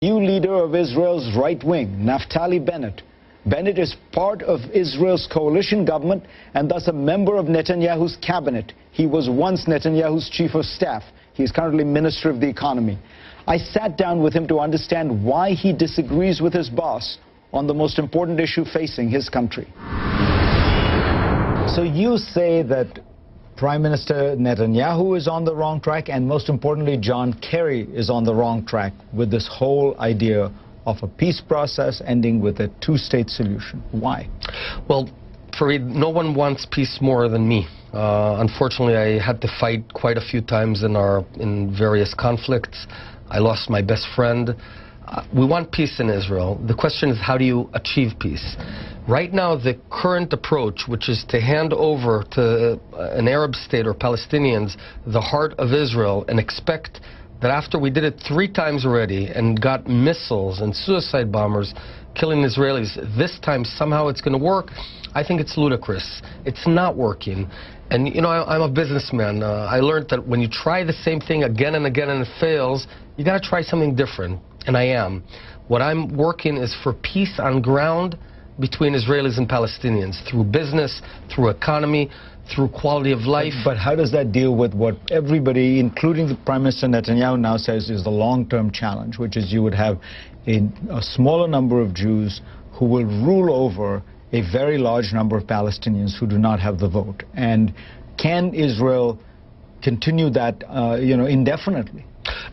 New leader of Israel's right wing, Naftali Bennett. Bennett is part of Israel's coalition government and thus a member of Netanyahu's cabinet. He was once Netanyahu's chief of staff. He is currently minister of the economy. I sat down with him to understand why he disagrees with his boss on the most important issue facing his country. So you say that Prime Minister Netanyahu is on the wrong track, and most importantly, John Kerry is on the wrong track with this whole idea of a peace process ending with a two-state solution. Why? Well, Farid, no one wants peace more than me. Unfortunately, I had to fight quite a few times in various conflicts. I lost my best friend. We want peace in Israel. The question is, how do you achieve peace? Right now, the current approach, which is to hand over to an Arab state or Palestinians the heart of Israel and expect that after we did it 3 times already and got missiles and suicide bombers killing Israelis, this time somehow it's going to work, I think it's ludicrous. It's not working. And, you know, I'm a businessman. I learned that when you try the same thing again and again and it fails, you got to try something different. And I am. What I'm working is for peace on ground between Israelis and Palestinians, through business, through economy, through quality of life. But how does that deal with what everybody, including the Prime Minister Netanyahu, now says is the long-term challenge, which is you would have a smaller number of Jews who will rule over a very large number of Palestinians who do not have the vote? And can Israel continue that, indefinitely?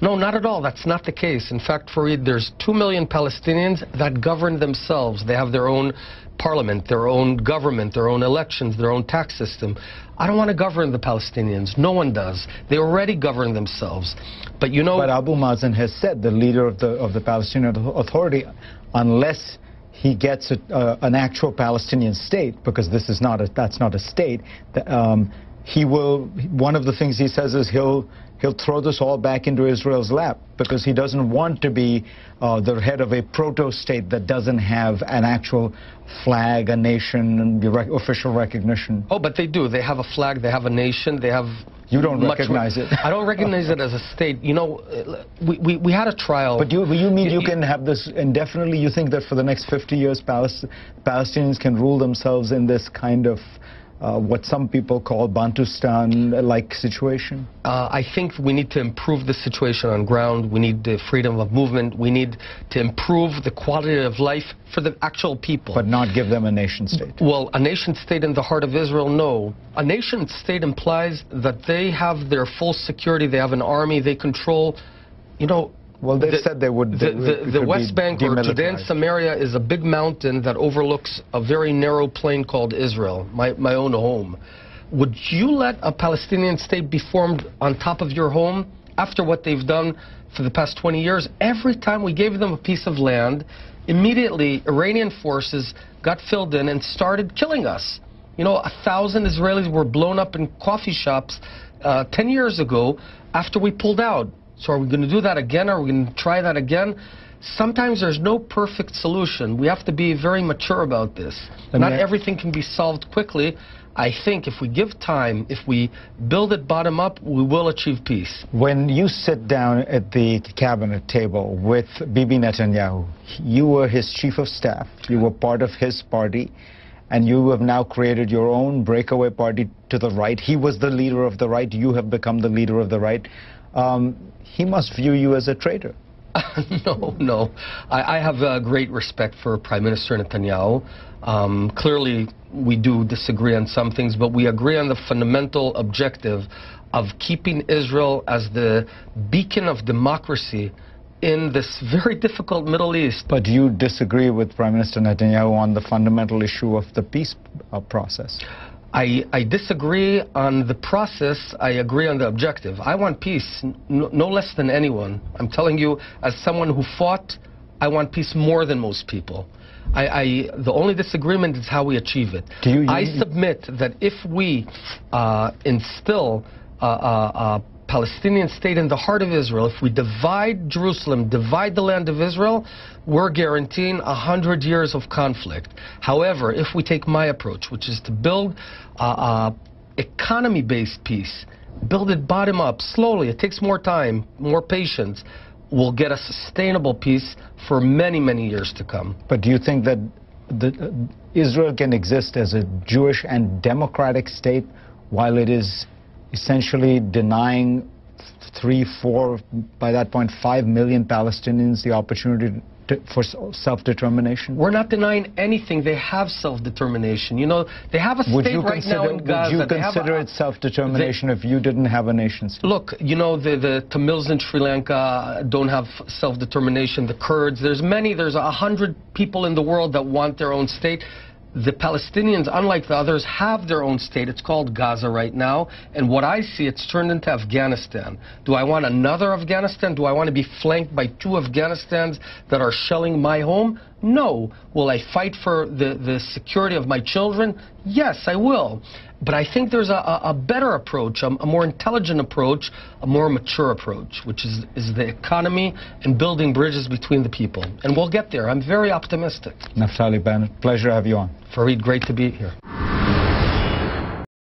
No, not at all. That's not the case. In fact, Farid, there's 2 million Palestinians that govern themselves. They have their own parliament, their own government, their own elections, their own tax system. I don't want to govern the Palestinians. No one does. They already govern themselves. But you know... But Abu Mazen has said, the leader of the Palestinian Authority, unless he gets an actual Palestinian state, because this is that's not a state, he will, one of the things he says is he'll throw this all back into Israel's lap, because he doesn't want to be the head of a proto-state that doesn't have an actual flag, a nation, and official recognition. Oh, but they do. They have a flag, they have a nation, they have... You don't recognize it. I don't recognize it as a state. You know, we had a trial. But you mean you can have this indefinitely? You think that for the next 50 years Palestinians can rule themselves in this kind of what some people call Bantustan-like situation? I think we need to improve the situation on ground. We need the freedom of movement. We need to improve the quality of life for the actual people. But not give them a nation-state? Well, a nation-state in the heart of Israel, no. A nation-state implies that they have their full security. They have an army. They control, you know... Well, they said they would... The West Bank, or today in Samaria, is a big mountain that overlooks a very narrow plain called Israel, my own home. Would you let a Palestinian state be formed on top of your home after what they've done for the past 20 years? Every time we gave them a piece of land, immediately Iranian forces got filled in and started killing us. You know, 1,000 Israelis were blown up in coffee shops 10 years ago after we pulled out. So are we going to do that again? Are we going to try that again? Sometimes there's no perfect solution. We have to be very mature about this. Not everything can be solved quickly. I think if we give time, if we build it bottom up, we will achieve peace. When you sit down at the cabinet table with Bibi Netanyahu, you were his chief of staff, you were part of his party, and you have now created your own breakaway party to the right. He was the leader of the right. You have become the leader of the right. He must view you as a traitor. No. I have great respect for Prime Minister Netanyahu. Clearly, we do disagree on some things, but we agree on the fundamental objective of keeping Israel as the beacon of democracy in this very difficult Middle East. But you disagree with Prime Minister Netanyahu on the fundamental issue of the peace process. I disagree on the process. I agree on the objective. I want peace, no less than anyone. I'm telling you, as someone who fought, I want peace more than most people. The only disagreement is how we achieve it. I submit that if we instill a Palestinian state in the heart of Israel, if we divide Jerusalem, divide the land of Israel, we're guaranteeing 100 years of conflict. However, if we take my approach, which is to build economy-based peace, build it bottom up, slowly, it takes more time, more patience, will get a sustainable peace for many, many years to come. But do you think that Israel can exist as a Jewish and democratic state while it is essentially denying 3, 4, by that point 5 million Palestinians the opportunity for self-determination? We're not denying anything. They have self-determination. You know, they have a state right now in Gaza. Would you consider it self-determination if you didn't have a nation state? Look, you know, the Tamils in Sri Lanka don't have self-determination. The Kurds, there's 100 people in the world that want their own state. The Palestinians, unlike the others, have their own state. It's called Gaza right now. And what I see, it's turned into Afghanistan. Do I want another Afghanistan? Do I want to be flanked by 2 Afghanistans that are shelling my home? No. Will I fight for the security of my children? Yes, I will. But I think there's a better approach, a more intelligent approach, a more mature approach, which is the economy and building bridges between the people. And we'll get there. I'm very optimistic. Naftali Bennett, pleasure to have you on. Fareed, great to be here.